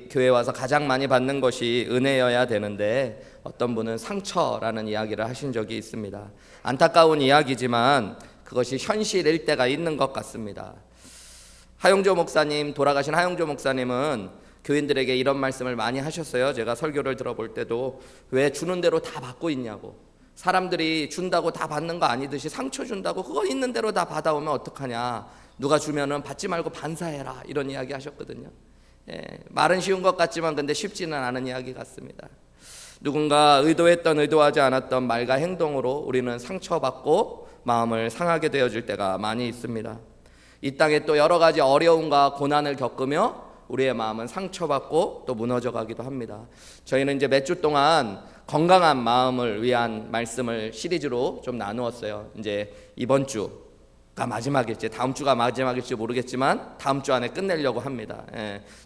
교회 와서 가장 많이 받는 것이 은혜여야 되는데 어떤 분은 상처라는 이야기를 하신 적이 있습니다. 안타까운 이야기지만 그것이 현실일 때가 있는 것 같습니다. 하용조 목사님, 돌아가신 하용조 목사님은 교인들에게 이런 말씀을 많이 하셨어요. 제가 설교를 들어볼 때도 왜 주는 대로 다 받고 있냐고, 사람들이 준다고 다 받는 거 아니듯이 상처 준다고 그거 있는 대로 다 받아오면 어떡하냐, 누가 주면은 받지 말고 반사해라, 이런 이야기 하셨거든요. 말은 쉬운 것 같지만 근데 쉽지는 않은 이야기 같습니다. 누군가 의도했던 의도하지 않았던 말과 행동으로 우리는 상처받고 마음을 상하게 되어질 때가 많이 있습니다. 이 땅에 또 여러 가지 어려움과 고난을 겪으며 우리의 마음은 상처받고 또 무너져 가기도 합니다. 저희는 이제 몇 주 동안 건강한 마음을 위한 말씀을 시리즈로 좀 나누었어요. 이제 이번 주가 마지막일지 다음 주가 마지막일지 모르겠지만 다음 주 안에 끝내려고 합니다.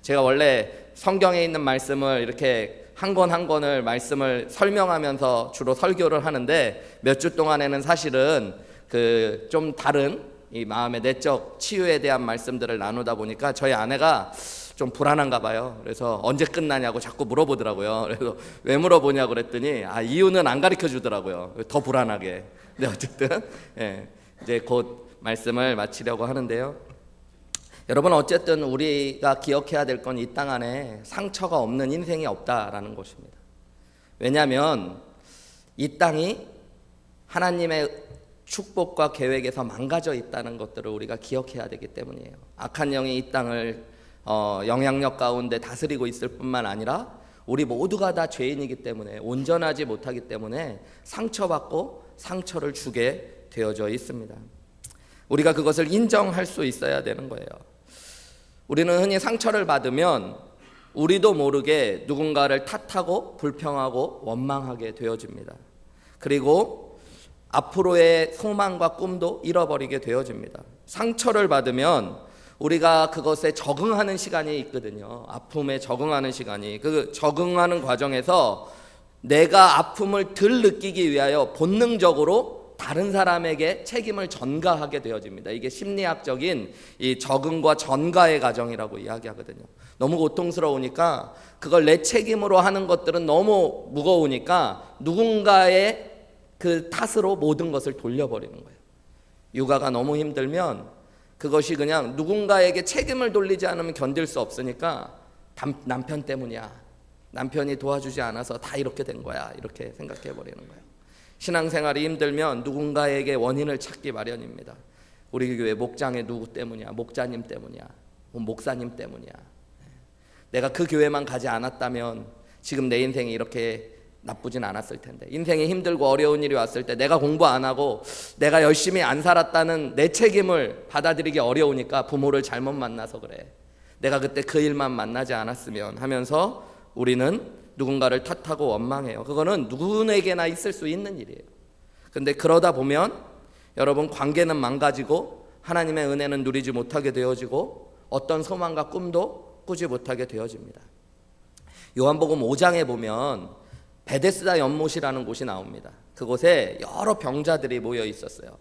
제가 원래 성경에 있는 말씀을 이렇게 한 권 한 권을 말씀을 설명하면서 주로 설교를 하는데 몇 주 동안에는 사실은 그 좀 다른 이 마음의 내적 치유에 대한 말씀들을 나누다 보니까 저희 아내가 좀 불안한가 봐요. 그래서 언제 끝나냐고 자꾸 물어보더라고요. 그래서 왜 물어보냐고 그랬더니 이유는 안 가르쳐 주더라고요. 더 불안하게. 근데 어쨌든 이제 곧 말씀을 마치려고 하는데요. 여러분, 어쨌든 우리가 기억해야 될 건 이 땅 안에 상처가 없는 인생이 없다라는 것입니다. 왜냐하면 이 땅이 하나님의 축복과 계획에서 망가져 있다는 것들을 우리가 기억해야 되기 때문이에요. 악한 영이 이 땅을 영향력 가운데 다스리고 있을 뿐만 아니라 우리 모두가 다 죄인이기 때문에, 온전하지 못하기 때문에 상처받고 상처를 주게 되어져 있습니다. 우리가 그것을 인정할 수 있어야 되는 거예요. 우리는 흔히 상처를 받으면 우리도 모르게 누군가를 탓하고 불평하고 원망하게 되어집니다. 그리고 앞으로의 소망과 꿈도 잃어버리게 되어집니다. 상처를 받으면 우리가 그것에 적응하는 시간이 있거든요. 아픔에 적응하는 시간이. 그 적응하는 과정에서 내가 아픔을 덜 느끼기 위하여 본능적으로 다른 사람에게 책임을 전가하게 되어집니다. 이게 심리학적인 이 적응과 전가의 과정이라고 이야기하거든요. 너무 고통스러우니까 그걸 내 책임으로 하는 것들은 너무 무거우니까 누군가의 그 탓으로 모든 것을 돌려버리는 거예요. 육아가 너무 힘들면 그것이 그냥 누군가에게 책임을 돌리지 않으면 견딜 수 없으니까 남편 때문이야, 남편이 도와주지 않아서 다 이렇게 된 거야, 이렇게 생각해 버리는 거예요. 신앙생활이 힘들면 누군가에게 원인을 찾기 마련입니다. 우리 교회 목장의 누구 때문이야, 목자님 때문이야, 목사님 때문이야. 내가 그 교회만 가지 않았다면 지금 내 인생이 이렇게 나쁘진 않았을 텐데, 인생이 힘들고 어려운 일이 왔을 때 내가 공부 안 하고 내가 열심히 안 살았다는 내 책임을 받아들이기 어려우니까 부모를 잘못 만나서 그래, 내가 그때 그 일만 만나지 않았으면 하면서 우리는 누군가를 탓하고 원망해요. 그거는 누구에게나 있을 수 있는 일이에요. 근데 그러다 보면 여러분, 관계는 망가지고 하나님의 은혜는 누리지 못하게 되어지고 어떤 소망과 꿈도 꾸지 못하게 되어집니다. 요한복음 5장에 보면 베데스다 연못이라는 곳이 나옵니다. 그곳에 여러 병자들이 모여 있었어요.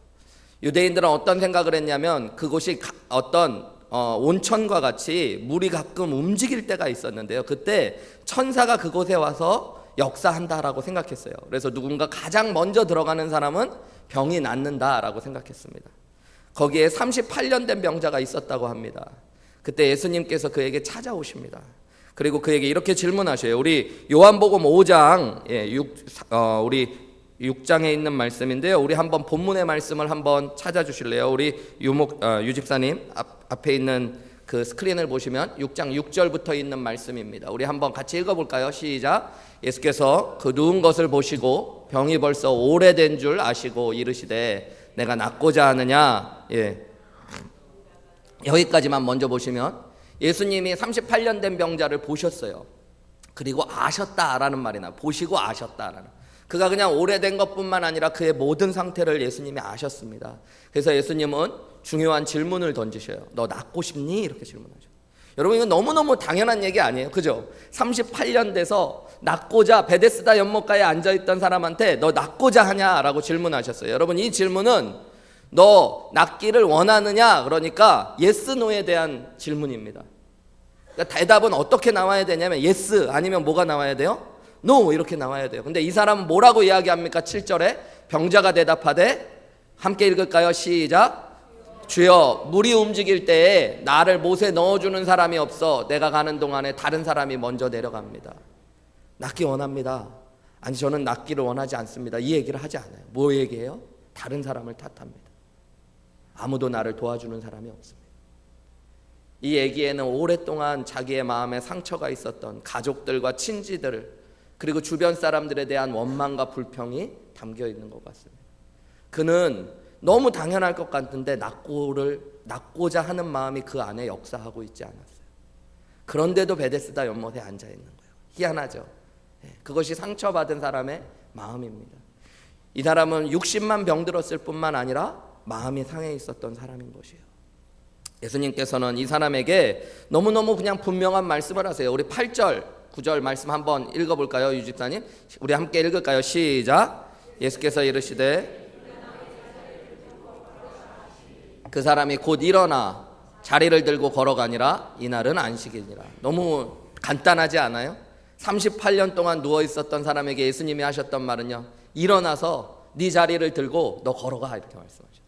유대인들은 어떤 생각을 했냐면 그곳이 어떤 온천과 같이 물이 가끔 움직일 때가 있었는데요. 그때 천사가 그곳에 와서 역사한다라고 생각했어요. 그래서 누군가 가장 먼저 들어가는 사람은 병이 낫는다라고 생각했습니다. 거기에 38년 된 병자가 있었다고 합니다. 그때 예수님께서 그에게 찾아오십니다. 그리고 그에게 이렇게 질문하셔요. 우리 요한복음 5장 우리 6장에 있는 말씀인데요. 우리 한번 본문의 말씀을 한번 찾아주실래요? 우리 유 집사님 앞에 있는 그 스크린을 보시면 6장 6절부터 있는 말씀입니다. 우리 한번 같이 읽어볼까요? 시작. 예수께서 그 누운 것을 보시고 병이 벌써 오래된 줄 아시고 이르시되 내가 낫고자 하느냐. 여기까지만 먼저 보시면 예수님이 38년 된 병자를 보셨어요. 그리고 아셨다라는 말이 나와요. 보시고 아셨다라는. 그가 그냥 오래된 것뿐만 아니라 그의 모든 상태를 예수님이 아셨습니다. 그래서 예수님은 중요한 질문을 던지셔요. 너 낫고 싶니? 이렇게 질문하죠. 여러분, 이건 너무너무 당연한 얘기 아니에요? 그죠? 38년 돼서 낫고자 베데스다 연못가에 앉아있던 사람한테 너 낫고자 하냐라고 질문하셨어요. 여러분, 이 질문은 너 낫기를 원하느냐? 그러니까 예스 노에 대한 질문입니다. 그러니까 대답은 어떻게 나와야 되냐면 yes 아니면 뭐가 나와야 돼요? no 이렇게 나와야 돼요. 근데 이 사람은 뭐라고 이야기합니까? 7절에 병자가 대답하되, 함께 읽을까요? 시작. 주여, 물이 움직일 때에 나를 못에 넣어주는 사람이 없어 내가 가는 동안에 다른 사람이 먼저 내려갑니다. 낫기 원합니다. 아니, 저는 낫기를 원하지 않습니다. 이 얘기를 하지 않아요. 뭐 얘기해요? 다른 사람을 탓합니다. 아무도 나를 도와주는 사람이 없습니다. 이 얘기에는 오랫동안 자기의 마음에 상처가 있었던 가족들과 친지들, 그리고 주변 사람들에 대한 원망과 불평이 담겨 있는 것 같습니다. 그는 너무 당연할 것 같은데 낫고자 하는 마음이 그 안에 역사하고 있지 않았어요. 그런데도 베데스다 연못에 앉아 있는 거예요. 희한하죠. 그것이 상처받은 사람의 마음입니다. 이 사람은 60만 병들었을 뿐만 아니라 마음이 상해 있었던 사람인 것이에요. 예수님께서는 이 사람에게 너무너무 그냥 분명한 말씀을 하세요. 우리 8절 9절 말씀 한번 읽어볼까요? 유집사님, 우리 함께 읽을까요? 시작. 예수께서 이르시되 그 사람이 곧 일어나 자리를 들고 걸어가니라. 이날은 안식이니라. 너무 간단하지 않아요? 38년 동안 누워 있었던 사람에게 예수님이 하셨던 말은요, 일어나서 네 자리를 들고 너 걸어가, 이렇게 말씀하셨어요.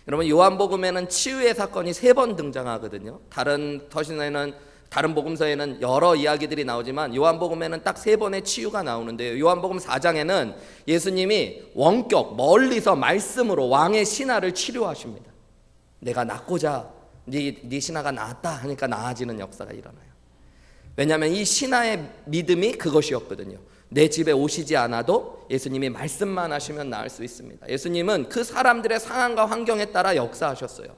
여러분, 요한복음에는 치유의 사건이 3번 등장하거든요. 다른 복음서에는 여러 이야기들이 나오지만 요한복음에는 딱 3번의 치유가 나오는데요. 요한복음 4장에는 예수님이 원격 멀리서 말씀으로 왕의 신하를 치료하십니다. 내가 낫고자 네 신하가 나았다 하니까 나아지는 역사가 일어나요. 왜냐하면 이 신하의 믿음이 그것이었거든요. 내 집에 오시지 않아도 예수님이 말씀만 하시면 나을 수 있습니다. 예수님은 그 사람들의 상황과 환경에 따라 역사하셨어요.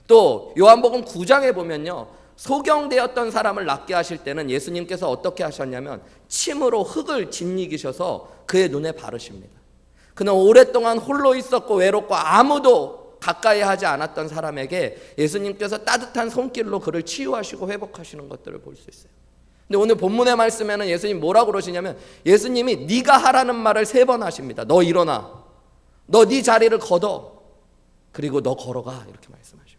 또 요한복음 9장에 보면요, 소경되었던 사람을 낫게 하실 때는 예수님께서 어떻게 하셨냐면 침으로 흙을 짓이기셔서 그의 눈에 바르십니다. 그는 오랫동안 홀로 있었고 외롭고 아무도 가까이 하지 않았던 사람에게 예수님께서 따뜻한 손길로 그를 치유하시고 회복하시는 것들을 볼 수 있어요. 근데 오늘 본문의 말씀에는 예수님 뭐라고 그러시냐면, 예수님이 네가 하라는 말을 3번 하십니다. 너 일어나, 너 네 자리를 걷어, 그리고 너 걸어가, 이렇게 말씀하십니다.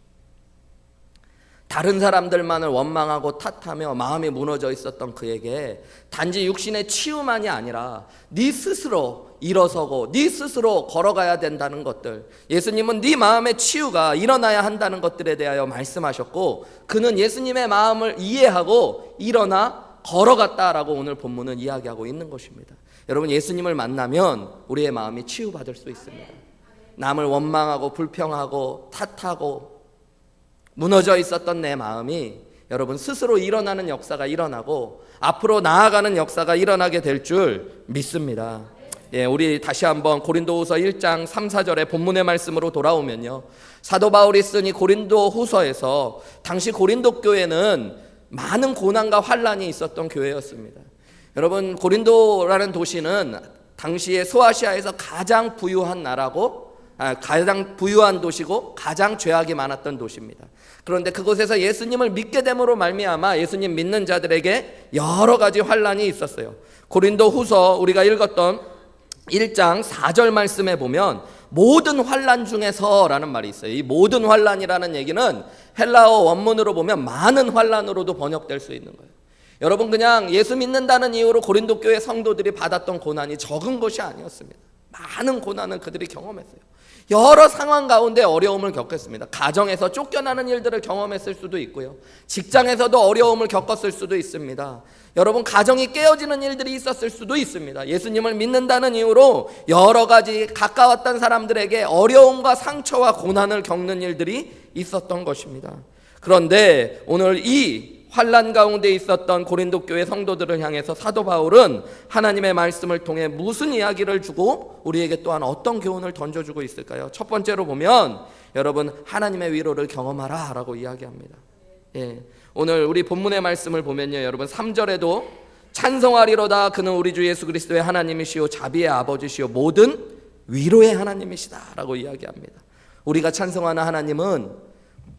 다른 사람들만을 원망하고 탓하며 마음이 무너져 있었던 그에게 단지 육신의 치유만이 아니라 네 스스로 일어서고 네 스스로 걸어가야 된다는 것들, 예수님은 네 마음의 치유가 일어나야 한다는 것들에 대하여 말씀하셨고, 그는 예수님의 마음을 이해하고 일어나 걸어갔다라고 오늘 본문은 이야기하고 있는 것입니다. 여러분, 예수님을 만나면 우리의 마음이 치유받을 수 있습니다. 남을 원망하고 불평하고 탓하고 무너져 있었던 내 마음이 여러분 스스로 일어나는 역사가 일어나고 앞으로 나아가는 역사가 일어나게 될 줄 믿습니다. 우리 다시 한번 고린도후서 1장 3, 4절의 본문의 말씀으로 돌아오면요, 사도 바울이 쓴 이 고린도후서에서 당시 고린도 교회는 많은 고난과 환란이 있었던 교회였습니다. 여러분, 고린도라는 도시는 당시에 소아시아에서 가장 부유한 도시고 가장 죄악이 많았던 도시입니다. 그런데 그곳에서 예수님을 믿게 됨으로 말미암아 예수님 믿는 자들에게 여러 가지 환란이 있었어요. 고린도후서 우리가 읽었던 1장 4절 말씀에 보면 모든 환란 중에서라는 말이 있어요. 이 모든 환란이라는 얘기는 헬라어 원문으로 보면 많은 환란으로도 번역될 수 있는 거예요. 여러분, 그냥 예수 믿는다는 이유로 고린도 교회 성도들이 받았던 고난이 적은 것이 아니었습니다. 많은 고난을 그들이 경험했어요. 여러 상황 가운데 어려움을 겪었습니다. 가정에서 쫓겨나는 일들을 경험했을 수도 있고요, 직장에서도 어려움을 겪었을 수도 있습니다. 여러분, 가정이 깨어지는 일들이 있었을 수도 있습니다. 예수님을 믿는다는 이유로 여러 가지 가까웠던 사람들에게 어려움과 상처와 고난을 겪는 일들이 있었던 것입니다. 그런데 오늘 이 환난 가운데 있었던 고린도 교회 성도들을 향해서 사도 바울은 하나님의 말씀을 통해 무슨 이야기를 주고 우리에게 또한 어떤 교훈을 던져주고 있을까요? 첫 번째로 보면 여러분, 하나님의 위로를 경험하라 라고 이야기합니다. 오늘 우리 본문의 말씀을 보면요, 여러분 3절에도 찬송하리로다 그는 우리 주 예수 그리스도의 하나님이시오 자비의 아버지시오 모든 위로의 하나님이시다 라고 이야기합니다. 우리가 찬송하는 하나님은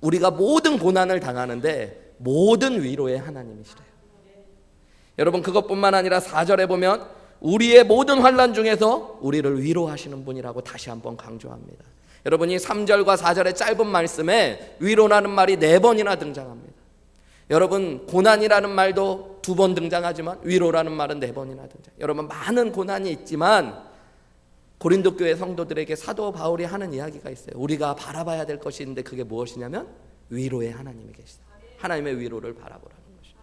우리가 모든 고난을 당하는데 모든 위로의 하나님이시래요. 여러분, 그것뿐만 아니라 4절에 보면 우리의 모든 환난 중에서 우리를 위로하시는 분이라고 다시 한번 강조합니다. 여러분, 이 3절과 4절의 짧은 말씀에 위로라는 말이 4번이나 등장합니다. 여러분, 고난이라는 말도 2번 등장하지만 위로라는 말은 4번이나 등장. 여러분, 많은 고난이 있지만 고린도 교회 성도들에게 사도 바울이 하는 이야기가 있어요. 우리가 바라봐야 될 것이 있는데 그게 무엇이냐면 위로의 하나님이 계시다. 하나님의 위로를 바라보라는 것입니다.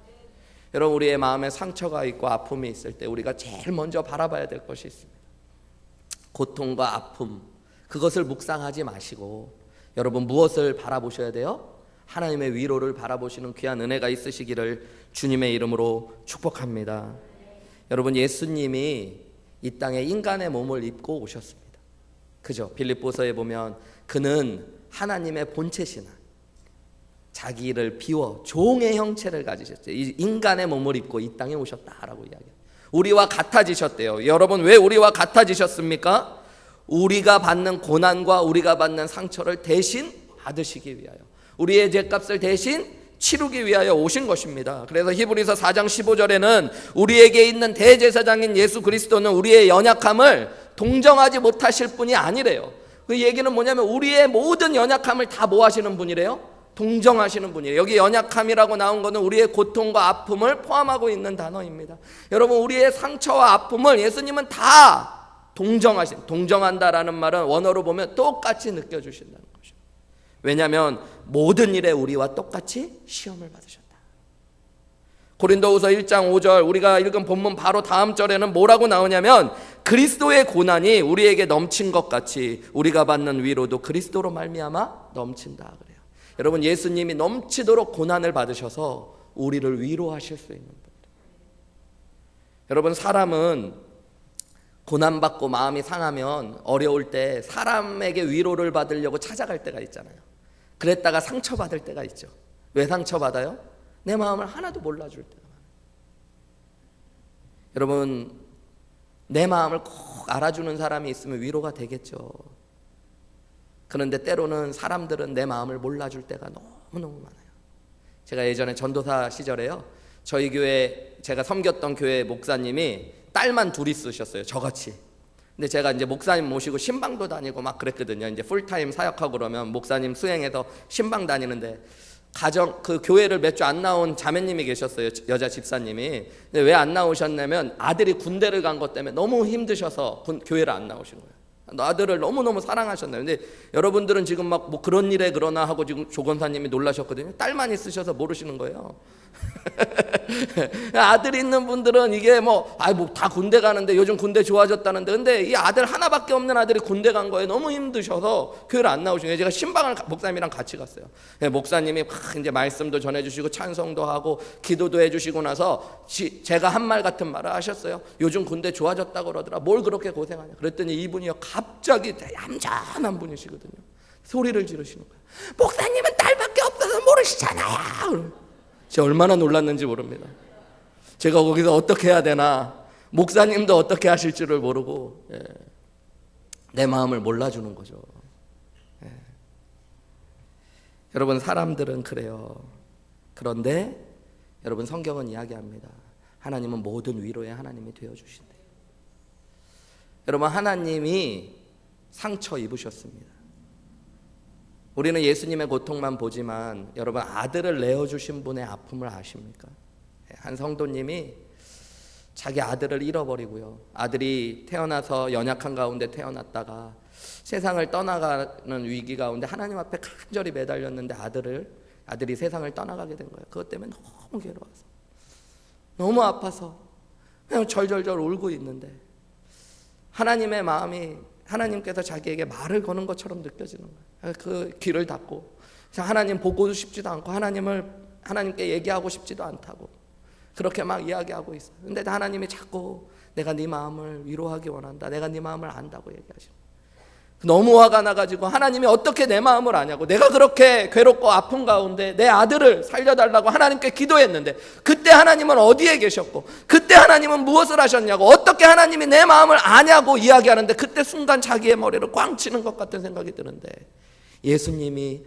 여러분, 우리의 마음에 상처가 있고 아픔이 있을 때 우리가 제일 먼저 바라봐야 될 것이 있습니다. 고통과 아픔, 그것을 묵상하지 마시고 여러분, 무엇을 바라보셔야 돼요? 하나님의 위로를 바라보시는 귀한 은혜가 있으시기를 주님의 이름으로 축복합니다. 여러분, 예수님이 이 땅에 인간의 몸을 입고 오셨습니다. 그죠? 빌립보서에 보면 그는 하나님의 본체시나 자기를 비워 종의 형체를 가지셨어요. 이 인간의 몸을 입고 이 땅에 오셨다라고 이야기해요. 우리와 같아지셨대요. 여러분, 왜 우리와 같아지셨습니까? 우리가 받는 고난과 우리가 받는 상처를 대신 받으시기 위하여, 우리의 죄값을 대신 치르기 위하여 오신 것입니다. 그래서 히브리서 4장 15절에는 우리에게 있는 대제사장인 예수 그리스도는 우리의 연약함을 동정하지 못하실 분이 아니래요. 그 얘기는 뭐냐면 우리의 모든 연약함을 다 뭐 하시는 분이래요? 동정하시는 분이에요. 여기 연약함이라고 나온 것은 우리의 고통과 아픔을 포함하고 있는 단어입니다. 여러분, 우리의 상처와 아픔을 예수님은 다 동정한다라는 말은 원어로 보면 똑같이 느껴주신다는 것이죠. 왜냐하면 모든 일에 우리와 똑같이 시험을 받으셨다. 고린도후서 1장 5절, 우리가 읽은 본문 바로 다음 절에는 뭐라고 나오냐면 그리스도의 고난이 우리에게 넘친 것 같이 우리가 받는 위로도 그리스도로 말미암아 넘친다 그래요. 여러분, 예수님이 넘치도록 고난을 받으셔서 우리를 위로하실 수 있는 분이에요. 여러분, 사람은 고난받고 마음이 상하면 어려울 때 사람에게 위로를 받으려고 찾아갈 때가 있잖아요. 그랬다가 상처받을 때가 있죠. 왜 상처받아요? 내 마음을 하나도 몰라줄 때가 많아요. 여러분, 내 마음을 꼭 알아주는 사람이 있으면 위로가 되겠죠. 그런데 때로는 사람들은 내 마음을 몰라줄 때가 너무너무 많아요. 제가 예전에 전도사 시절에요, 저희 교회, 제가 섬겼던 교회 목사님이 딸만 둘 있으셨어요. 저같이. 근데 제가 이제 목사님 모시고 신방도 다니고 막 그랬거든요. 이제 풀타임 사역하고 그러면 목사님 수행해서 신방 다니는데 그 교회를 몇 주 안 나온 자매님이 계셨어요. 여자 집사님이. 근데 왜 안 나오셨냐면 아들이 군대를 간 것 때문에 너무 힘드셔서 교회를 안 나오신 거예요. 아들을 너무너무 사랑하셨나요? 근데 여러분들은 지금 막 뭐 그런 일에 그러나 하고 지금 조 권사님이 놀라셨거든요. 딸만 있으셔서 모르시는 거예요. 아들 있는 분들은 이게 뭐 다 군대 가는데 요즘 군대 좋아졌다는데, 근데 이 아들 하나밖에 없는 아들이 군대 간 거예요. 너무 힘드셔서 교회를 안 나오신 거예요. 제가 신방을 목사님이랑 같이 갔어요. 목사님이 막 이제 말씀도 전해주시고 찬송도 하고 기도도 해주시고 나서 제가 한 말 같은 말을 하셨어요. 요즘 군대 좋아졌다고 그러더라. 뭘 그렇게 고생하냐. 그랬더니 이분이요, 갑자기 얌전한 분이시거든요. 소리를 지르시는 거예요. 목사님은 딸밖에 없어서 모르시잖아요. 제가 얼마나 놀랐는지 모릅니다. 제가 거기서 어떻게 해야 되나, 목사님도 어떻게 하실 줄을 모르고, 내 마음을 몰라주는 거죠. 여러분, 사람들은 그래요. 그런데 여러분, 성경은 이야기합니다. 하나님은 모든 위로의 하나님이 되어주신대요. 여러분, 하나님이 상처 입으셨습니다. 우리는 예수님의 고통만 보지만 여러분, 아들을 내어주신 분의 아픔을 아십니까? 한 성도님이 자기 아들을 잃어버리고요, 아들이 태어나서 연약한 가운데 태어났다가 세상을 떠나가는 위기 가운데 하나님 앞에 간절히 매달렸는데 아들이 세상을 떠나가게 된 거예요. 그것 때문에 너무 괴로워서, 너무 아파서 그냥 절절절 울고 있는데 하나님의 마음이, 하나님께서 자기에게 말을 거는 것처럼 느껴지는 거예요. 그 귀를 닫고 하나님 보고 싶지도 않고 하나님께 얘기하고 싶지도 않다고 그렇게 막 이야기하고 있어요. 근데 하나님이 자꾸 내가 네 마음을 위로하기 원한다, 내가 네 마음을 안다고 얘기하시고, 너무 화가 나가지고 하나님이 어떻게 내 마음을 아냐고, 내가 그렇게 괴롭고 아픈 가운데 내 아들을 살려달라고 하나님께 기도했는데 그때 하나님은 어디에 계셨고, 그때 하나님은 무엇을 하셨냐고, 어떻게 하나님이 내 마음을 아냐고 이야기하는데 그때 순간 자기의 머리를 꽝 치는 것 같은 생각이 드는데,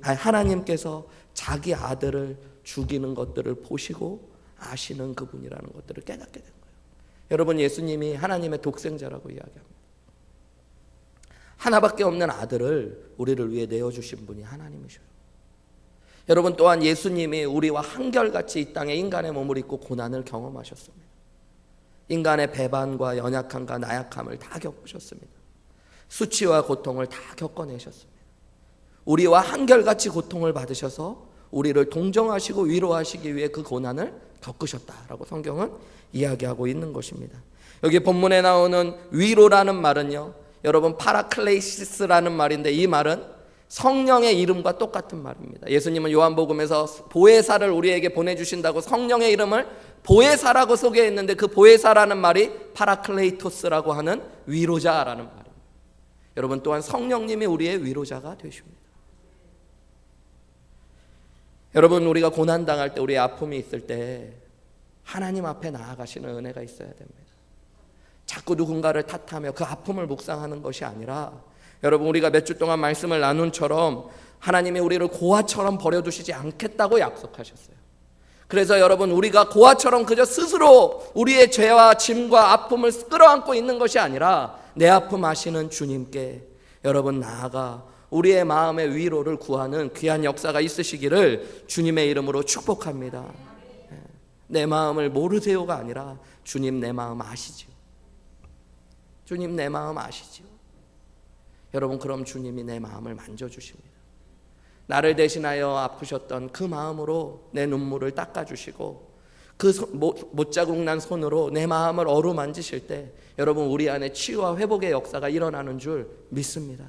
하나님께서 자기 아들을 죽이는 것들을 보시고 아시는 그분이라는 것들을 깨닫게 된 거예요. 여러분, 예수님이 하나님의 독생자라고 이야기합니다. 하나밖에 없는 아들을 우리를 위해 내어주신 분이 하나님이셔요. 여러분 또한 예수님이 우리와 한결같이 이 땅에 인간의 몸을 입고 고난을 경험하셨습니다. 인간의 배반과 연약함과 나약함을 다 겪으셨습니다. 수치와 고통을 다 겪어내셨습니다. 우리와 한결같이 고통을 받으셔서 우리를 동정하시고 위로하시기 위해 그 고난을 겪으셨다라고 성경은 이야기하고 있는 것입니다. 여기 본문에 나오는 위로라는 말은요, 여러분 파라클레이시스라는 말인데 이 말은 성령의 이름과 똑같은 말입니다. 예수님은 요한복음에서 보혜사를 우리에게 보내주신다고 성령의 이름을 보혜사라고 소개했는데 그 보혜사라는 말이 파라클레이토스라고 하는 위로자라는 말입니다. 여러분 또한 성령님이 우리의 위로자가 되십니다. 여러분 우리가 고난당할 때, 우리의 아픔이 있을 때 하나님 앞에 나아가시는 은혜가 있어야 됩니다. 자꾸 누군가를 탓하며 그 아픔을 묵상하는 것이 아니라, 여러분 우리가 몇 주 동안 말씀을 나눈처럼 하나님이 우리를 고아처럼 버려두시지 않겠다고 약속하셨어요. 그래서 여러분 우리가 고아처럼 그저 스스로 우리의 죄와 짐과 아픔을 끌어안고 있는 것이 아니라 내 아픔 아시는 주님께 여러분 나아가 우리의 마음의 위로를 구하는 귀한 역사가 있으시기를 주님의 이름으로 축복합니다. 내 마음을 모르세요가 아니라 주님 내 마음 아시지요. 주님 내 마음 아시지요. 여러분 그럼 주님이 내 마음을 만져주십니다. 나를 대신하여 아프셨던 그 마음으로 내 눈물을 닦아주시고 그 못자국 난 손으로 내 마음을 어루만지실 때 여러분 우리 안에 치유와 회복의 역사가 일어나는 줄 믿습니다.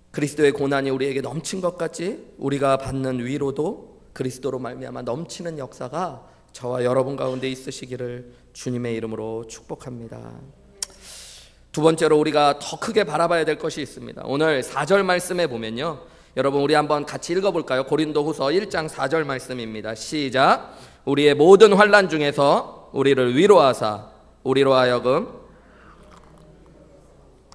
그리스도의 고난이 우리에게 넘친 것 같이 우리가 받는 위로도 그리스도로 말미암아 넘치는 역사가 저와 여러분 가운데 있으시기를 주님의 이름으로 축복합니다. 두 번째로 우리가 더 크게 바라봐야 될 것이 있습니다. 오늘 4절 말씀에 보면요, 여러분 우리 한번 같이 읽어볼까요? 고린도후서 1장 4절 말씀입니다. 시작. 우리의 모든 환난 중에서 우리를 위로하사 우리로 하여금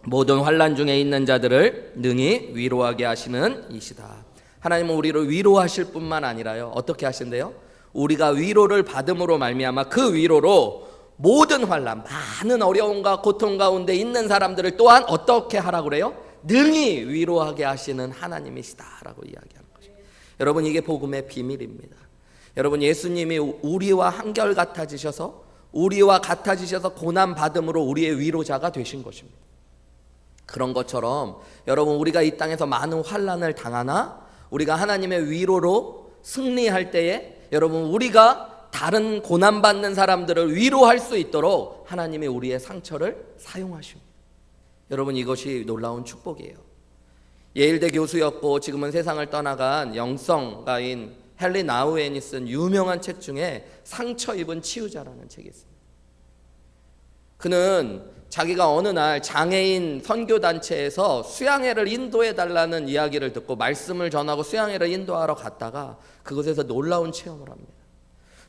모든 환난 중에 있는 자들을 능히 위로하게 하시는 이시다. 하나님은 우리를 위로하실 뿐만 아니라요, 어떻게 하신대요? 우리가 위로를 받음으로 말미암아 그 위로로 모든 환난, 많은 어려움과 고통 가운데 있는 사람들을 또한 어떻게 하라고 그래요? 능히 위로하게 하시는 하나님이시다라고 이야기하는 것입니다. 여러분 이게 복음의 비밀입니다. 여러분 예수님이 우리와 한결같아지셔서 고난 받음으로 우리의 위로자가 되신 것입니다. 그런 것처럼 여러분 우리가 이 땅에서 많은 환난을 당하나 우리가 하나님의 위로로 승리할 때에 여러분 우리가 다른 고난받는 사람들을 위로할 수 있도록 하나님이 우리의 상처를 사용하십니다. 여러분 이것이 놀라운 축복이에요. 예일대 교수였고 지금은 세상을 떠나간 영성가인 헨리 나우엔이 쓴 유명한 책 중에 상처 입은 치유자라는 책이 있습니다. 그는 자기가 어느 날 장애인 선교단체에서 수양회를 인도해달라는 이야기를 듣고 말씀을 전하고 수양회를 인도하러 갔다가 그곳에서 놀라운 체험을 합니다.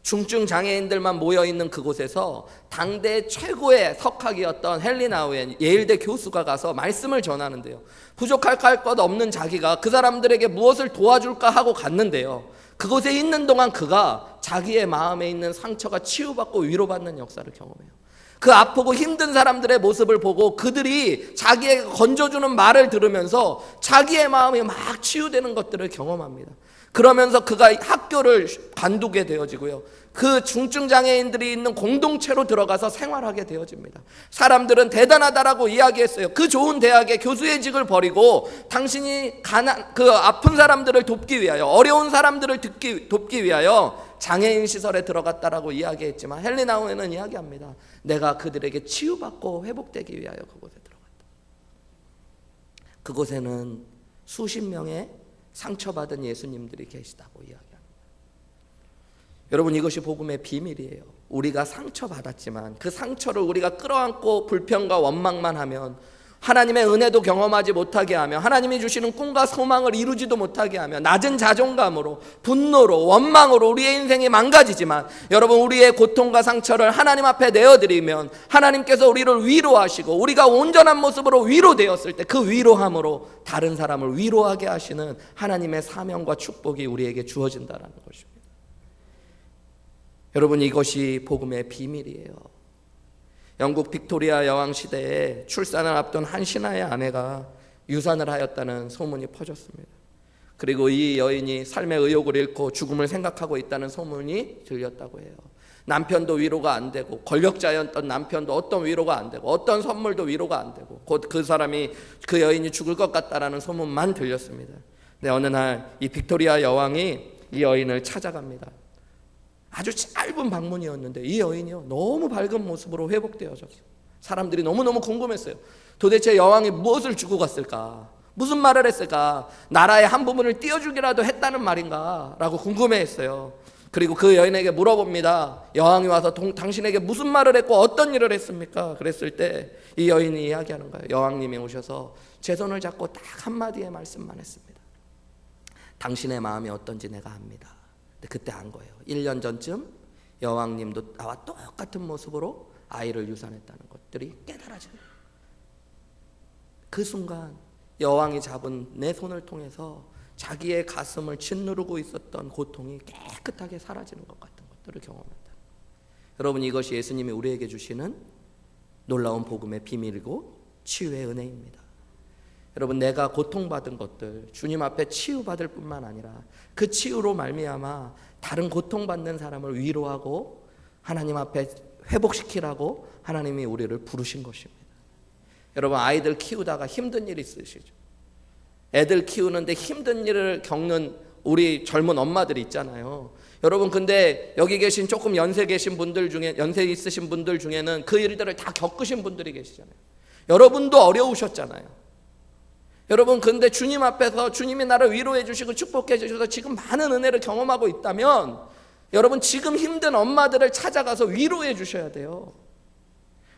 중증 장애인들만 모여있는 그곳에서 당대 최고의 석학이었던 헨리 나우엔 예일대 교수가 가서 말씀을 전하는데요, 부족할 것 없는 자기가 그 사람들에게 무엇을 도와줄까 하고 갔는데요, 그곳에 있는 동안 그가 자기의 마음에 있는 상처가 치유받고 위로받는 역사를 경험해요. 그 아프고 힘든 사람들의 모습을 보고 그들이 자기에게 건져주는 말을 들으면서 자기의 마음이 막 치유되는 것들을 경험합니다. 그러면서 그가 학교를 관두게 되어지고요, 그 중증 장애인들이 있는 공동체로 들어가서 생활하게 되어집니다. 사람들은 대단하다라고 이야기했어요. 그 좋은 대학에 교수의 직을 버리고 당신이 그 아픈 사람들을 돕기 위하여, 어려운 사람들을 돕기 위하여 장애인 시설에 들어갔다라고 이야기했지만 헨리 나우엔은 이야기합니다. 내가 그들에게 치유받고 회복되기 위하여 그곳에 들어갔다. 그곳에는 수십 명의 상처받은 예수님들이 계시다고 이야기합니다. 여러분 이것이 복음의 비밀이에요. 우리가 상처받았지만 그 상처를 우리가 끌어안고 불평과 원망만 하면, 하나님의 은혜도 경험하지 못하게 하며 하나님이 주시는 꿈과 소망을 이루지도 못하게 하며 낮은 자존감으로, 분노로, 원망으로 우리의 인생이 망가지지만, 여러분 우리의 고통과 상처를 하나님 앞에 내어드리면 하나님께서 우리를 위로하시고 우리가 온전한 모습으로 위로되었을 때 그 위로함으로 다른 사람을 위로하게 하시는 하나님의 사명과 축복이 우리에게 주어진다는 것입니다. 여러분 이것이 복음의 비밀이에요. 영국 빅토리아 여왕 시대에 출산을 앞둔 한 신하의 아내가 유산을 하였다는 소문이 퍼졌습니다. 그리고 이 여인이 삶의 의욕을 잃고 죽음을 생각하고 있다는 소문이 들렸다고 해요. 남편도 위로가 안 되고, 권력자였던 남편도 어떤 위로가 안 되고, 어떤 선물도 위로가 안 되고, 곧 그 여인이 죽을 것 같다라는 소문만 들렸습니다. 근데 어느 날 이 빅토리아 여왕이 이 여인을 찾아갑니다. 아주 짧은 방문이었는데 이 여인이요, 너무 밝은 모습으로 회복되어졌어요. 사람들이 너무너무 궁금했어요. 도대체 여왕이 무엇을 주고 갔을까? 무슨 말을 했을까? 나라의 한 부분을 띄워주기라도 했다는 말인가? 라고 궁금해했어요. 그리고 그 여인에게 물어봅니다. 여왕이 와서 당신에게 무슨 말을 했고 어떤 일을 했습니까? 그랬을 때 이 여인이 이야기하는 거예요. 여왕님이 오셔서 제 손을 잡고 딱 한마디의 말씀만 했습니다. 당신의 마음이 어떤지 내가 압니다. 근데 그때 안 거예요. 1년 전쯤 여왕님도 나와 똑같은 모습으로 아이를 유산했다는 것들이 깨달아져요. 그 순간 여왕이 잡은 내 손을 통해서 자기의 가슴을 짓누르고 있었던 고통이 깨끗하게 사라지는 것 같은 것들을 경험한다. 여러분, 이것이 예수님이 우리에게 주시는 놀라운 복음의 비밀이고 치유의 은혜입니다. 여러분, 내가 고통받은 것들 주님 앞에 치유받을 뿐만 아니라 그 치유로 말미암아 다른 고통받는 사람을 위로하고 하나님 앞에 회복시키라고 하나님이 우리를 부르신 것입니다. 여러분, 아이들 키우다가 힘든 일 있으시죠? 애들 키우는데 힘든 일을 겪는 우리 젊은 엄마들이 있잖아요. 여러분, 근데 여기 계신 조금 연세 있으신 분들 중에는 그 일들을 다 겪으신 분들이 계시잖아요. 여러분도 어려우셨잖아요. 여러분, 근데 주님 앞에서 주님이 나를 위로해 주시고 축복해 주셔서 지금 많은 은혜를 경험하고 있다면 여러분, 지금 힘든 엄마들을 찾아가서 위로해 주셔야 돼요.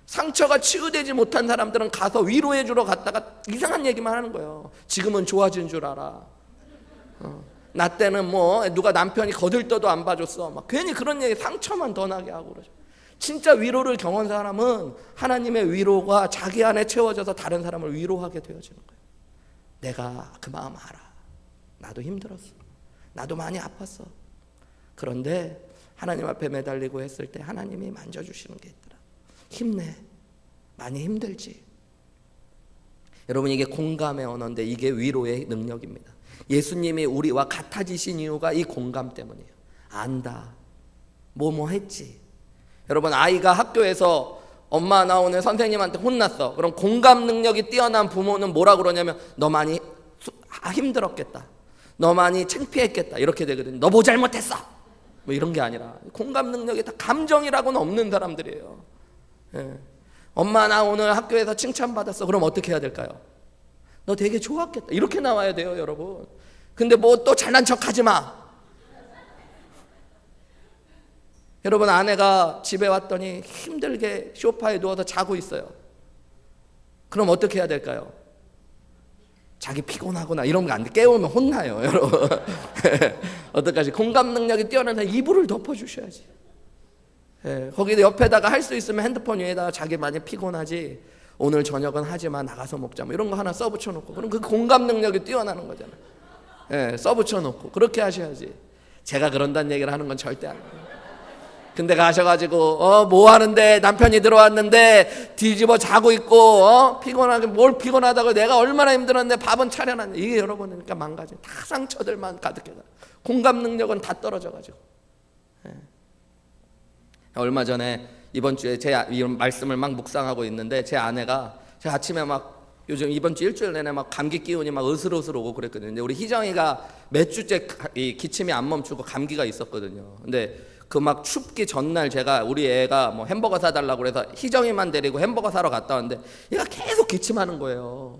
상처가 치유되지 못한 사람들은 가서 위로해 주러 갔다가 이상한 얘기만 하는 거예요. 지금은 좋아진 줄 알아. 나 때는 뭐 누가 남편이 거들떠도 안 봐줬어. 막 괜히 그런 얘기 상처만 더 나게 하고 그러죠. 진짜 위로를 경험한 사람은 하나님의 위로가 자기 안에 채워져서 다른 사람을 위로하게 되어지는 거예요. 내가 그 마음 알아. 나도 힘들었어. 나도 많이 아팠어. 그런데 하나님 앞에 매달리고 했을 때 하나님이 만져주시는 게 있더라. 힘내. 많이 힘들지. 여러분, 이게 공감의 언어인데 이게 위로의 능력입니다. 예수님이 우리와 같아지신 이유가 이 공감 때문이에요. 안다. 뭐뭐 했지. 여러분, 아이가 학교에서 엄마 나 오늘 선생님한테 혼났어. 그럼 공감 능력이 뛰어난 부모는 뭐라 그러냐면 너 많이 힘들었겠다. 너 많이 창피했겠다. 이렇게 되거든요. 너 뭐 잘못했어. 뭐 이런 게 아니라 공감 능력이 다 감정이라고는 없는 사람들이에요. 예. 엄마 나 오늘 학교에서 칭찬받았어. 그럼 어떻게 해야 될까요? 너 되게 좋았겠다. 이렇게 나와야 돼요, 여러분. 근데 뭐 또 잘난 척 하지 마. 여러분, 아내가 집에 왔더니 힘들게 소파에 누워서 자고 있어요. 그럼 어떻게 해야 될까요? 자기 피곤하구나 이런 거 안 돼. 깨우면 혼나요, 여러분. 어떡하지? 공감 능력이 뛰어난 사람 이불을 덮어주셔야지. 거기 옆에다가 할 수 있으면 핸드폰 위에다가 자기 많이 피곤하지 오늘 저녁은 하지마 나가서 먹자 뭐 이런 거 하나 써붙여 놓고 그럼 그 공감 능력이 뛰어나는 거잖아요. 써붙여 놓고 그렇게 하셔야지. 제가 그런다는 얘기를 하는 건 절대 아니에요. 근데 가셔가지고 뭐 하는데 남편이 들어왔는데 뒤집어 자고 있고 피곤하게 뭘 피곤하다고 내가 얼마나 힘들었는데 밥은 차려놨는데 이게 여러분 그러니까 망가져. 다 상처들만 가득해서 공감 능력은 다 떨어져가지고. 얼마 전에 이번 주에 이 말씀을 막 묵상하고 있는데 제 아내가 제가 아침에 막 요즘 이번 주 일주일 내내 막 감기 기운이 막 으슬으슬 오고 그랬거든요. 근데 우리 희정이가 몇 주째 이 기침이 안 멈추고 감기가 있었거든요. 근데 그 막 춥기 전날 제가 우리 애가 뭐 햄버거 사달라고 그래서 희정이만 데리고 햄버거 사러 갔다 왔는데 얘가 계속 기침하는 거예요.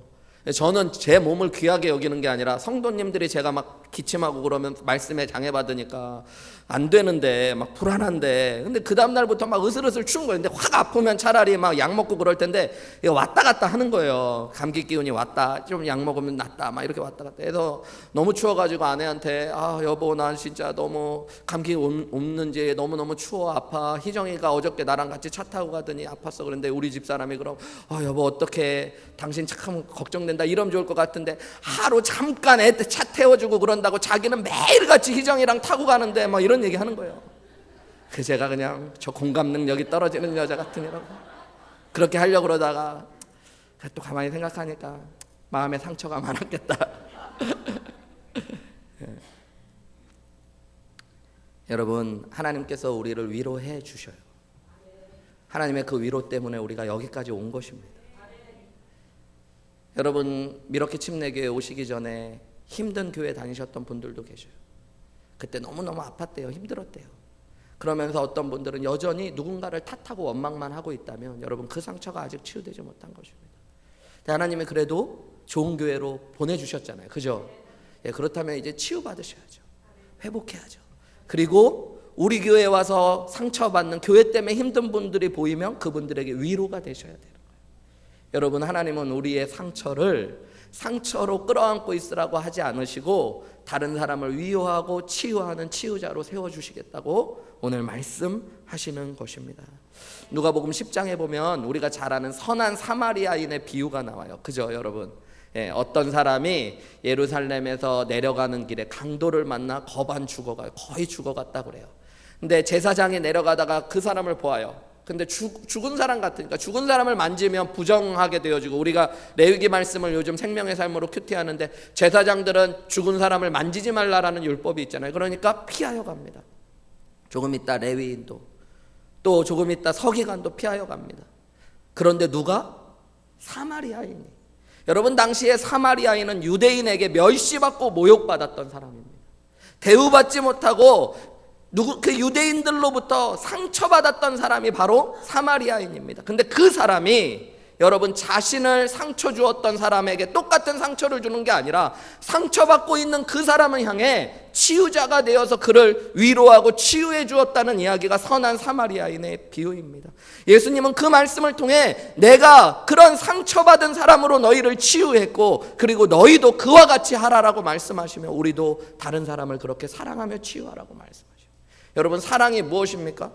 저는 제 몸을 귀하게 여기는 게 아니라 성도님들이 제가 막 기침하고 그러면 말씀에 장애받으니까 안 되는데 막 불안한데 근데 그 다음날부터 막 으슬으슬 추운 거예요. 근데 확 아프면 차라리 막 약 먹고 그럴 텐데 이거 왔다 갔다 하는 거예요. 감기 기운이 왔다 좀 약 먹으면 낫다 막 이렇게 왔다 갔다 해서 너무 추워가지고 아내한테 여보 난 진짜 너무 감기 옮는지 너무너무 추워 아파. 희정이가 어저께 나랑 같이 차 타고 가더니 아팠어. 그런데 우리 집사람이 그럼 여보 어떡해 당신 참 걱정된다 이러면 좋을 것 같은데 하루 잠깐 애 차 태워주고 그런다고 자기는 매일같이 희정이랑 타고 가는데 뭐 이런 얘기 하는 거예요. 그 제가 그냥 저 공감 능력이 떨어지는 여자 같으니라고 그렇게 하려고 그러다가 또 가만히 생각하니까 마음에 상처가 많았겠다. 여러분, 하나님께서 우리를 위로해 주셔요. 하나님의 그 위로 때문에 우리가 여기까지 온 것입니다. 여러분, 미러키 침례교회 오시기 전에 힘든 교회 다니셨던 분들도 계셔요. 그때 너무너무 아팠대요. 힘들었대요. 그러면서 어떤 분들은 여전히 누군가를 탓하고 원망만 하고 있다면 여러분, 그 상처가 아직 치유되지 못한 것입니다. 하나님이 그래도 좋은 교회로 보내주셨잖아요. 그죠? 예, 그렇다면 이제 치유받으셔야죠. 회복해야죠. 그리고 우리 교회에 와서 상처받는, 교회 때문에 힘든 분들이 보이면 그분들에게 위로가 되셔야 되는 거예요. 여러분, 하나님은 우리의 상처로 끌어안고 있으라고 하지 않으시고 다른 사람을 위로하고 치유하는 치유자로 세워주시겠다고 오늘 말씀하시는 것입니다. 누가복음 10장에 보면 우리가 잘 아는 선한 사마리아인의 비유가 나와요. 그죠, 여러분? 예, 어떤 사람이 예루살렘에서 내려가는 길에 강도를 만나 거의 죽어갔다고 그래요. 근데 제사장이 내려가다가 그 사람을 보아요. 근데 죽은 사람 같으니까, 죽은 사람을 만지면 부정하게 되어지고, 우리가 레위기 말씀을 요즘 생명의 삶으로 큐티하는데 제사장들은 죽은 사람을 만지지 말라라는 율법이 있잖아요. 그러니까 피하여 갑니다. 조금 있다 레위인도, 또 조금 있다 서기관도 피하여 갑니다. 그런데 누가? 사마리아인이. 여러분, 당시에 사마리아인은 유대인에게 멸시받고 모욕받았던 사람입니다. 대우받지 못하고 그 유대인들로부터 상처받았던 사람이 바로 사마리아인입니다. 근데 그 사람이 여러분, 자신을 상처 주었던 사람에게 똑같은 상처를 주는 게 아니라 상처받고 있는 그 사람을 향해 치유자가 되어서 그를 위로하고 치유해 주었다는 이야기가 선한 사마리아인의 비유입니다. 예수님은 그 말씀을 통해 내가 그런 상처받은 사람으로 너희를 치유했고, 그리고 너희도 그와 같이 하라라고 말씀하시며 우리도 다른 사람을 그렇게 사랑하며 치유하라고 말씀하십니다. 여러분, 사랑이 무엇입니까?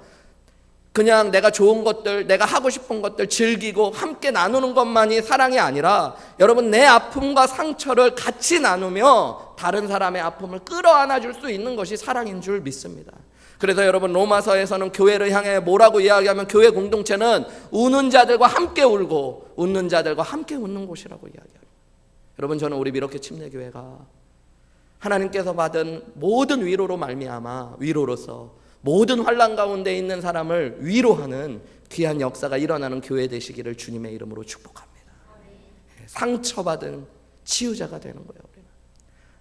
그냥 내가 좋은 것들, 내가 하고 싶은 것들 즐기고 함께 나누는 것만이 사랑이 아니라, 여러분, 내 아픔과 상처를 같이 나누며 다른 사람의 아픔을 끌어안아 줄 수 있는 것이 사랑인 줄 믿습니다. 그래서 여러분, 로마서에서는 교회를 향해 뭐라고 이야기하면 교회 공동체는 우는 자들과 함께 울고 웃는 자들과 함께 웃는 곳이라고 이야기합니다. 여러분, 저는 우리 미러키 침례교회가 하나님께서 받은 모든 위로로 말미암아 위로로서 모든 환난 가운데 있는 사람을 위로하는 귀한 역사가 일어나는 교회 되시기를 주님의 이름으로 축복합니다. 상처받은 치유자가 되는 거예요. 우리는.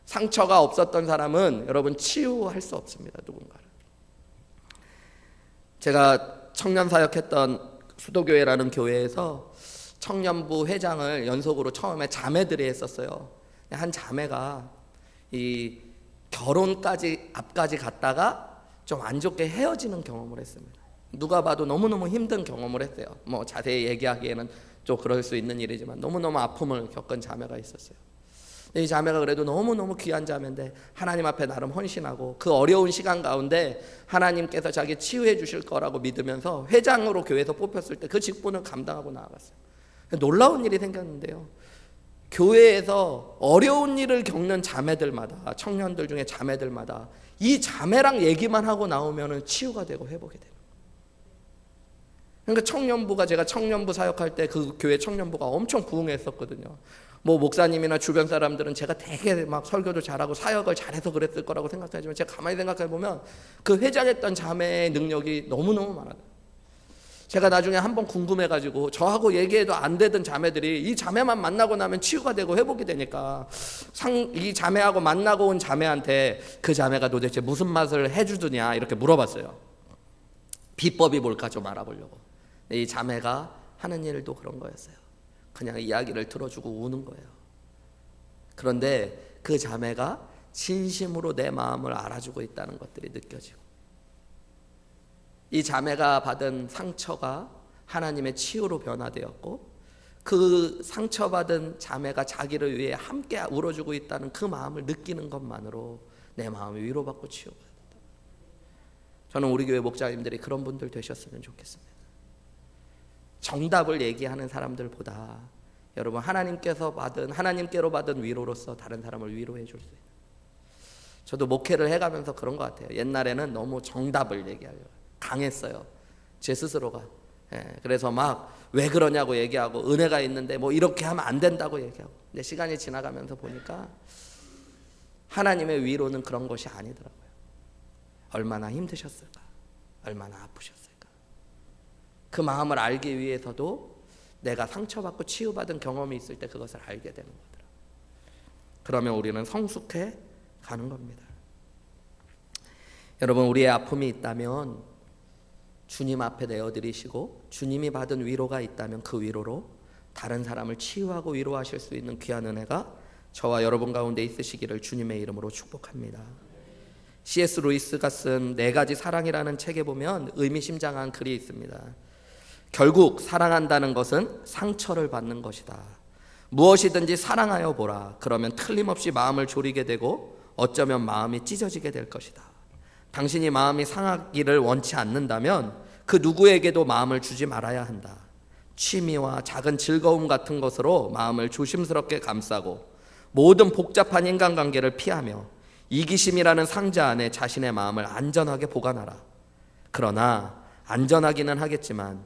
상처가 없었던 사람은 여러분 치유할 수 없습니다. 누군가를. 제가 청년 사역했던 수도교회라는 교회에서 청년부 회장을 연속으로 처음에 자매들이 했었어요. 한 자매가 이 결혼까지 앞까지 갔다가 좀 안 좋게 헤어지는 경험을 했습니다. 누가 봐도 너무너무 힘든 경험을 했어요. 뭐 자세히 얘기하기에는 좀 그럴 수 있는 일이지만 너무너무 아픔을 겪은 자매가 있었어요. 이 자매가 그래도 너무너무 귀한 자매인데 하나님 앞에 나름 헌신하고 그 어려운 시간 가운데 하나님께서 자기 치유해 주실 거라고 믿으면서 회장으로 교회에서 뽑혔을 때 그 직분을 감당하고 나아갔어요. 놀라운 일이 생겼는데요. 교회에서 어려운 일을 겪는 자매들마다, 청년들 중에 자매들마다 이 자매랑 얘기만 하고 나오면 치유가 되고 회복이 돼요. 그러니까 청년부가, 제가 청년부 사역할 때 그 교회 청년부가 엄청 부흥했었거든요. 뭐 목사님이나 주변 사람들은 제가 되게 막 설교도 잘하고 사역을 잘해서 그랬을 거라고 생각하지만 제가 가만히 생각해 보면 그 회장했던 자매의 능력이 너무너무 많아요. 제가 나중에 한번 궁금해가지고 저하고 얘기해도 안 되던 자매들이 이 자매만 만나고 나면 치유가 되고 회복이 되니까 이 자매하고 만나고 온 자매한테 그 자매가 도대체 무슨 맛을 해주더냐 이렇게 물어봤어요. 비법이 뭘까 좀 알아보려고. 이 자매가 하는 일도 그런 거였어요. 그냥 이야기를 들어주고 우는 거예요. 그런데 그 자매가 진심으로 내 마음을 알아주고 있다는 것들이 느껴지고, 이 자매가 받은 상처가 하나님의 치유로 변화되었고, 그 상처받은 자매가 자기를 위해 함께 울어주고 있다는 그 마음을 느끼는 것만으로 내 마음이 위로받고 치유받았다. 저는 우리 교회 목자님들이 그런 분들 되셨으면 좋겠습니다. 정답을 얘기하는 사람들보다 여러분, 하나님께로 받은 위로로서 다른 사람을 위로해 줄 수 있는. 저도 목회를 해가면서 그런 것 같아요. 옛날에는 너무 정답을 얘기하려고 강했어요. 제 스스로가. 그래서 막 왜 그러냐고 얘기하고 은혜가 있는데 뭐 이렇게 하면 안 된다고 얘기하고. 근데 시간이 지나가면서 보니까 하나님의 위로는 그런 것이 아니더라고요. 얼마나 힘드셨을까, 얼마나 아프셨을까. 그 마음을 알기 위해서도 내가 상처받고 치유받은 경험이 있을 때 그것을 알게 되는 거더라고요. 그러면 우리는 성숙해 가는 겁니다. 여러분, 우리의 아픔이 있다면 주님 앞에 내어드리시고 주님이 받은 위로가 있다면 그 위로로 다른 사람을 치유하고 위로하실 수 있는 귀한 은혜가 저와 여러분 가운데 있으시기를 주님의 이름으로 축복합니다. C.S. 루이스가 쓴 4가지 사랑이라는 책에 보면 의미심장한 글이 있습니다. 결국 사랑한다는 것은 상처를 받는 것이다. 무엇이든지 사랑하여 보라. 그러면 틀림없이 마음을 졸이게 되고 어쩌면 마음이 찢어지게 될 것이다. 당신이 마음이 상하기를 원치 않는다면 그 누구에게도 마음을 주지 말아야 한다. 취미와 작은 즐거움 같은 것으로 마음을 조심스럽게 감싸고 모든 복잡한 인간관계를 피하며 이기심이라는 상자 안에 자신의 마음을 안전하게 보관하라. 그러나 안전하기는 하겠지만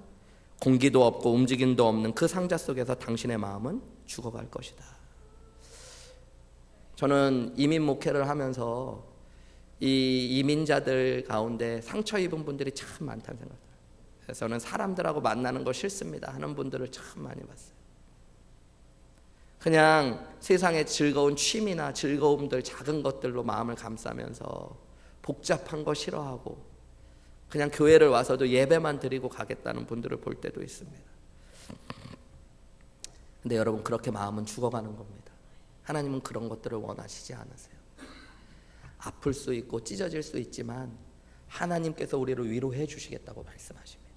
공기도 없고 움직임도 없는 그 상자 속에서 당신의 마음은 죽어갈 것이다. 저는 이민 목회를 하면서 이 이민자들 가운데 상처 입은 분들이 참 많다는 생각을 해요. 그래서 저는 사람들하고 만나는 거 싫습니다 하는 분들을 참 많이 봤어요. 그냥 세상의 즐거운 취미나 즐거움들, 작은 것들로 마음을 감싸면서 복잡한 거 싫어하고 그냥 교회를 와서도 예배만 드리고 가겠다는 분들을 볼 때도 있습니다. 근데 여러분, 그렇게 마음은 죽어가는 겁니다. 하나님은 그런 것들을 원하시지 않으세요. 아플 수 있고 찢어질 수 있지만 하나님께서 우리를 위로해 주시겠다고 말씀하십니다.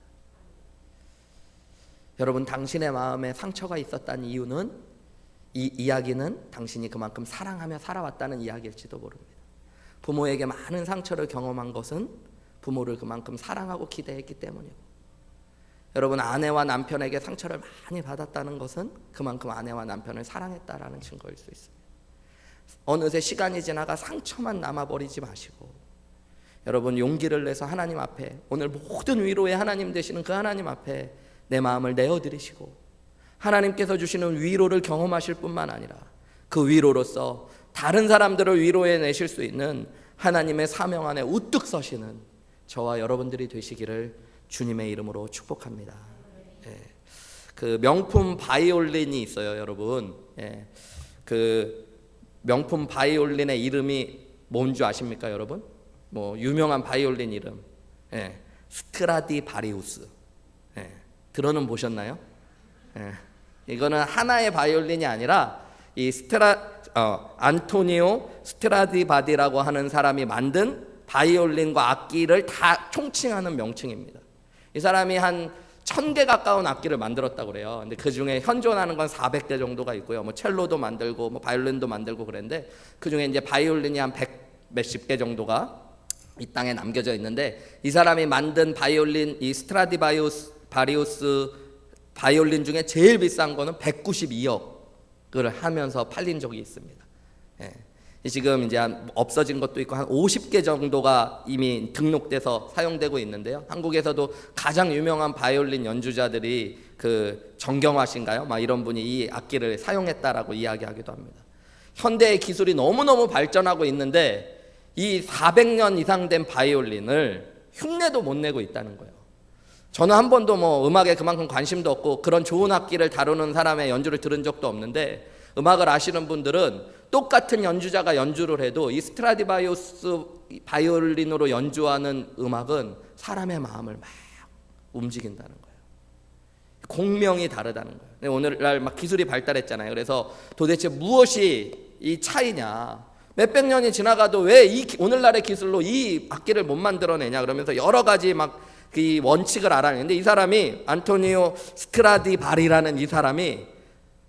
여러분, 당신의 마음에 상처가 있었다는 이유는, 이 이야기는 당신이 그만큼 사랑하며 살아왔다는 이야기일지도 모릅니다. 부모에게 많은 상처를 경험한 것은 부모를 그만큼 사랑하고 기대했기 때문이고, 여러분, 아내와 남편에게 상처를 많이 받았다는 것은 그만큼 아내와 남편을 사랑했다라는 증거일 수 있습니다. 어느새 시간이 지나가 상처만 남아버리지 마시고, 여러분, 용기를 내서 하나님 앞에, 오늘 모든 위로의 하나님 되시는 그 하나님 앞에 내 마음을 내어드리시고 하나님께서 주시는 위로를 경험하실 뿐만 아니라 그 위로로서 다른 사람들을 위로해내실 수 있는 하나님의 사명 안에 우뚝 서시는 저와 여러분들이 되시기를 주님의 이름으로 축복합니다. 그 명품 바이올린이 있어요, 여러분. 그 명품 바이올린의 이름이 뭔지 아십니까, 여러분? 뭐 유명한 바이올린 이름, 스트라디바리우스. 들어는 보셨나요? 이거는 하나의 바이올린이 아니라 이 안토니오 스트라디바디라고 하는 사람이 만든 바이올린과 악기를 다 총칭하는 명칭입니다. 이 사람이 한 1000개 가까운 악기를 만들었다고 그래요. 근데 그 중에 현존하는 건 400개 정도가 있고요. 뭐 첼로도 만들고 뭐 바이올린도 만들고 그랬는데, 그 중에 이제 바이올린이 한 100 몇십 개 정도가 이 땅에 남겨져 있는데, 이 사람이 만든 바이올린, 이 스트라디바리우스 바이올린 중에 제일 비싼 거는 192억을 하면서 팔린 적이 있습니다. 지금 이제 없어진 것도 있고 한 50개 정도가 이미 등록돼서 사용되고 있는데요. 한국에서도 가장 유명한 바이올린 연주자들이 그 정경화신가요? 막 이런 분이 이 악기를 사용했다라고 이야기하기도 합니다. 현대의 기술이 너무너무 발전하고 있는데 이 400년 이상 된 바이올린을 흉내도 못 내고 있다는 거예요. 저는 한 번도 뭐 음악에 그만큼 관심도 없고 그런 좋은 악기를 다루는 사람의 연주를 들은 적도 없는데, 음악을 아시는 분들은 똑같은 연주자가 연주를 해도 이 스트라디바리우스 바이올린으로 연주하는 음악은 사람의 마음을 막 움직인다는 거예요. 공명이 다르다는 거예요. 오늘날 막 기술이 발달했잖아요. 그래서 도대체 무엇이 이 차이냐, 몇백 년이 지나가도 왜 이 오늘날의 기술로 이 악기를 못 만들어내냐 그러면서 여러 가지 막 그 원칙을 알아내는데, 이 사람이 안토니오 스트라디바리라는 이 사람이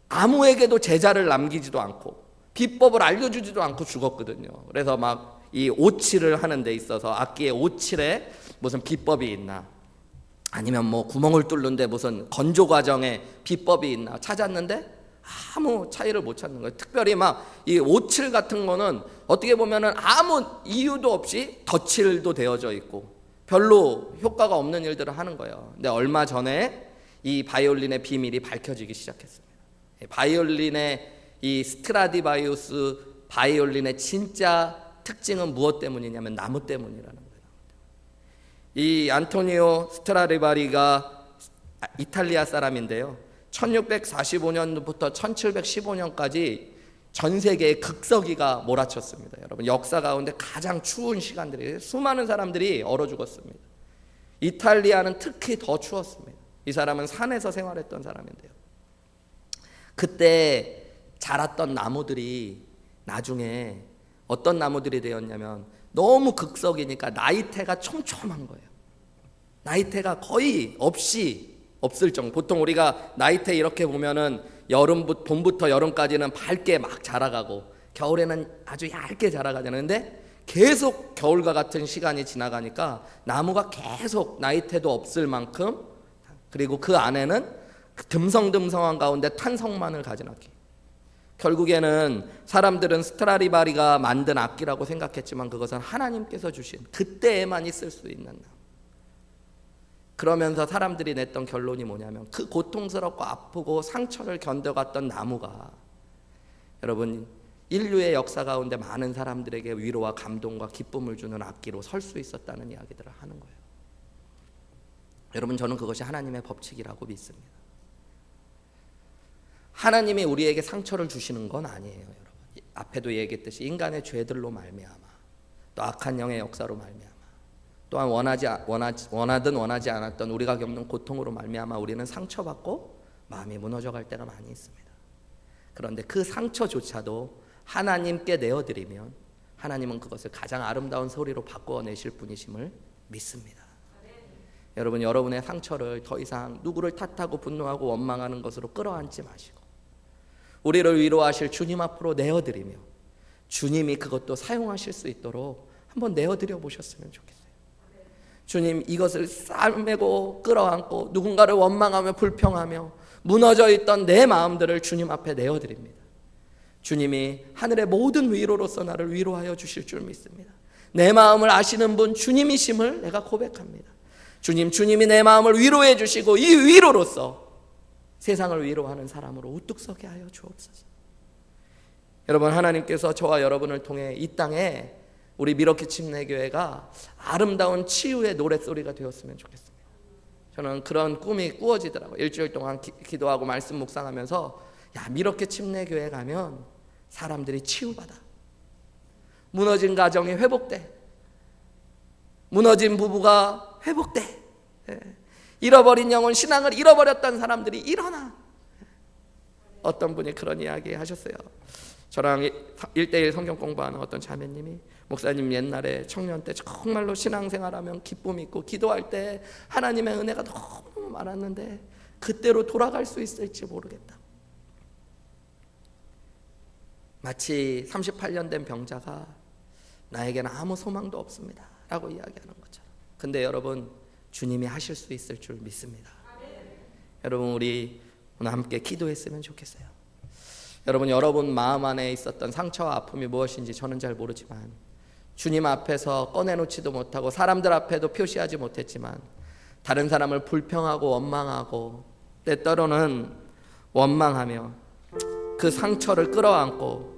아무에게도 제자를 남기지도 않고 비법을 알려주지도 않고 죽었거든요. 그래서 막 이 오칠을 하는 데 있어서 악기의 오칠에 무슨 비법이 있나, 아니면 뭐 구멍을 뚫는데 무슨 건조 과정에 비법이 있나 찾았는데 아무 차이를 못 찾는 거예요. 특별히 막 이 오칠 같은 거는 어떻게 보면은 아무 이유도 없이 덧칠도 되어져 있고 별로 효과가 없는 일들을 하는 거예요. 근데 얼마 전에 이 바이올린의 비밀이 밝혀지기 시작했습니다. 바이올린의 이 스트라디바리우스 바이올린의 진짜 특징은 무엇 때문이냐면 나무 때문이라는 거예요. 이 안토니오 스트라디바리가 이탈리아 사람인데요. 1645년부터 1715년까지 전 세계에 극서기가 몰아쳤습니다. 여러분, 역사 가운데 가장 추운 시간들이 수많은 사람들이 얼어 죽었습니다. 이탈리아는 특히 더 추웠습니다. 이 사람은 산에서 생활했던 사람인데요. 그때 자랐던 나무들이 나중에 어떤 나무들이 되었냐면 너무 극석이니까 나이테가 촘촘한 거예요. 나이테가 거의 없을 정도. 보통 우리가 나이테 이렇게 보면은 봄부터 여름까지는 밝게 막 자라가고 겨울에는 아주 얇게 자라가잖아요. 근데 계속 겨울과 같은 시간이 지나가니까 나무가 계속 나이테도 없을 만큼, 그리고 그 안에는 듬성듬성한 가운데 탄성만을 가진 악기. 결국에는 사람들은 스트라디바리가 만든 악기라고 생각했지만 그것은 하나님께서 주신 그때에만 있을 수 있는 나무. 그러면서 사람들이 냈던 결론이 뭐냐면 그 고통스럽고 아프고 상처를 견뎌갔던 나무가 여러분 인류의 역사 가운데 많은 사람들에게 위로와 감동과 기쁨을 주는 악기로 설 수 있었다는 이야기들을 하는 거예요. 여러분, 저는 그것이 하나님의 법칙이라고 믿습니다. 하나님이 우리에게 상처를 주시는 건 아니에요. 여러분, 앞에도 얘기했듯이 인간의 죄들로 말미암아, 또 악한 영의 역사로 말미암아, 또한 원하든 원하지 않았던 우리가 겪는 고통으로 말미암아 우리는 상처받고 마음이 무너져갈 때가 많이 있습니다. 그런데 그 상처조차도 하나님께 내어드리면 하나님은 그것을 가장 아름다운 소리로 바꿔내실 분이심을 믿습니다. 여러분, 여러분의 상처를 더 이상 누구를 탓하고 분노하고 원망하는 것으로 끌어안지 마시고 우리를 위로하실 주님 앞으로 내어드리며 주님이 그것도 사용하실 수 있도록 한번 내어드려 보셨으면 좋겠어요. 주님, 이것을 싸매고 끌어안고 누군가를 원망하며 불평하며 무너져 있던 내 마음들을 주님 앞에 내어드립니다. 주님이 하늘의 모든 위로로서 나를 위로하여 주실 줄 믿습니다. 내 마음을 아시는 분 주님이심을 내가 고백합니다. 주님이 내 마음을 위로해 주시고 이 위로로서 세상을 위로하는 사람으로 우뚝 서게 하여 주옵소서. 여러분, 하나님께서 저와 여러분을 통해 이 땅에 우리 미러키 침례교회가 아름다운 치유의 노랫소리가 되었으면 좋겠습니다. 저는 그런 꿈이 꾸어지더라고요. 일주일 동안 기도하고 말씀 묵상하면서 미러키 침례교회 가면 사람들이 치유받아, 무너진 가정이 회복돼, 무너진 부부가 회복돼, 잃어버린 영혼, 신앙을 잃어버렸던 사람들이 일어나. 어떤 분이 그런 이야기 하셨어요. 저랑 1:1 성경 공부하는 어떤 자매님이, 목사님, 옛날에 청년 때 정말로 신앙생활하면 기쁨이 있고 기도할 때 하나님의 은혜가 너무 많았는데 그때로 돌아갈 수 있을지 모르겠다. 마치 38년 된 병자가 나에게는 아무 소망도 없습니다 라고 이야기하는 것처럼. 근데 여러분, 주님이 하실 수 있을 줄 믿습니다. 여러분, 우리 오늘 함께 기도했으면 좋겠어요. 여러분 마음 안에 있었던 상처와 아픔이 무엇인지 저는 잘 모르지만 주님 앞에서 꺼내놓지도 못하고 사람들 앞에도 표시하지 못했지만 다른 사람을 불평하고 원망하고 때때로는 원망하며 그 상처를 끌어안고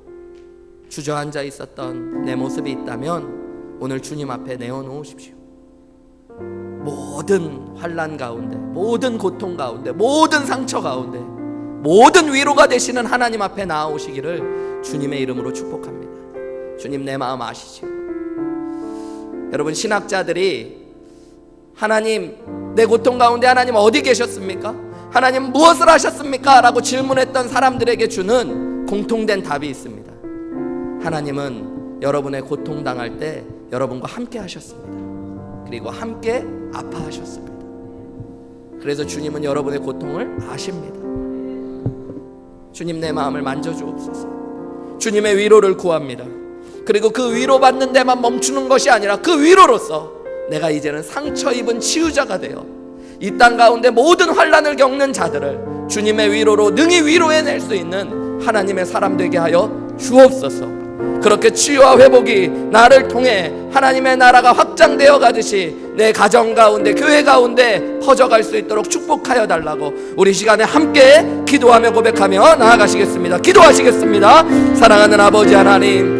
주저앉아 있었던 내 모습이 있다면 오늘 주님 앞에 내어놓으십시오. 모든 환난 가운데, 모든 고통 가운데, 모든 상처 가운데 모든 위로가 되시는 하나님 앞에 나아오시기를 주님의 이름으로 축복합니다. 주님, 내 마음 아시죠? 여러분, 신학자들이 하나님, 내 고통 가운데 하나님 어디 계셨습니까? 하나님 무엇을 하셨습니까? 라고 질문했던 사람들에게 주는 공통된 답이 있습니다. 하나님은 여러분의 고통 당할 때 여러분과 함께 하셨습니다. 그리고 함께 아파하셨습니다. 그래서 주님은 여러분의 고통을 아십니다. 주님, 내 마음을 만져주옵소서. 주님의 위로를 구합니다. 그리고 그 위로받는 데만 멈추는 것이 아니라 그 위로로서 내가 이제는 상처 입은 치유자가 되어 이 땅 가운데 모든 환난을 겪는 자들을 주님의 위로로 능히 위로해낼 수 있는 하나님의 사람 되게 하여 주옵소서. 그렇게 치유와 회복이 나를 통해 하나님의 나라가 확장되어 가듯이 내 가정 가운데, 교회 가운데 퍼져갈 수 있도록 축복하여 달라고 우리 시간에 함께 기도하며 고백하며 나아가시겠습니다. 기도하시겠습니다. 사랑하는 아버지 하나님,